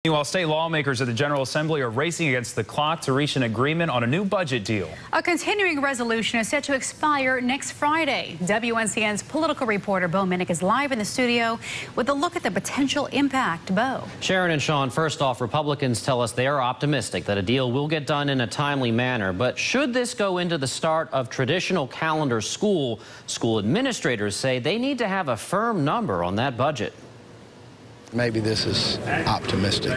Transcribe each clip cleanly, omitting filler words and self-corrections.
Meanwhile, state lawmakers at the General Assembly are racing against the clock to reach an agreement on a new budget deal. A continuing resolution is set to expire next Friday. WNCN's political reporter Bo Minnick is live in the studio with a look at the potential impact. Bo. Sharon and Sean, first off, Republicans tell us they are optimistic that a deal will get done in a timely manner. But should this go into the start of traditional calendar school administrators say they need to have a firm number on that budget. Maybe this is optimistic,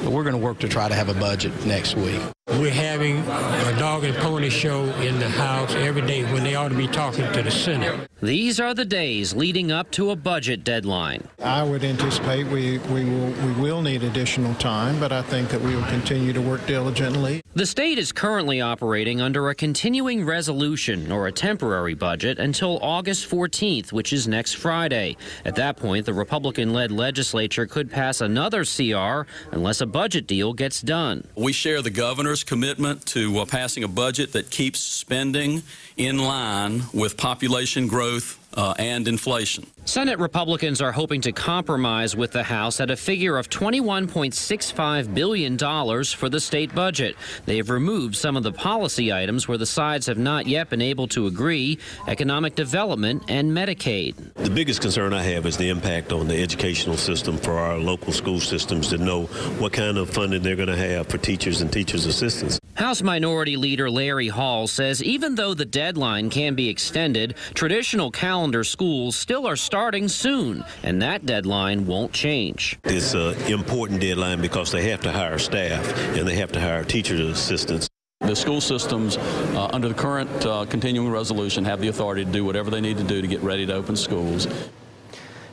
but we're going to work to try to have a budget next week. We're having a dog and pony show in the House every day when they ought to be talking to the Senate. These are the days leading up to a budget deadline. I would anticipate we will need additional time, but I think that we will continue to work diligently. The state is currently operating under a continuing resolution or a temporary budget until August 14th, which is next Friday. At that point, the Republican-led legislature could pass another CR unless a budget deal gets done. We share the governor's commitment to passing a budget that keeps spending in line with population growth and inflation. Senate Republicans are hoping to compromise with the House at a figure of $21.65 billion for the state budget. They have removed some of the policy items where the sides have not yet been able to agree: economic development and Medicaid. The biggest concern I have is the impact on the educational system for our local school systems to know what kind of funding they're going to have for teachers and teachers' assistants. House Minority Leader Larry Hall says even though the deadline can be extended, traditional calendar schools still are starting soon, and that deadline won't change. It's an important deadline because they have to hire staff and they have to hire teacher assistants. The school systems, under the current continuing resolution, have the authority to do whatever they need to do to get ready to open schools.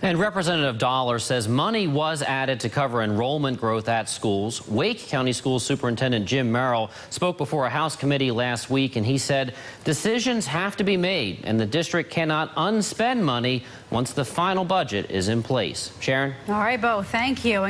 And Representative Dollar says money was added to cover enrollment growth at schools. Wake County School Superintendent Jim Merrill spoke before a House committee last week, and he said decisions have to be made, and the district cannot unspend money once the final budget is in place. Sharon? All right, Bo, thank you.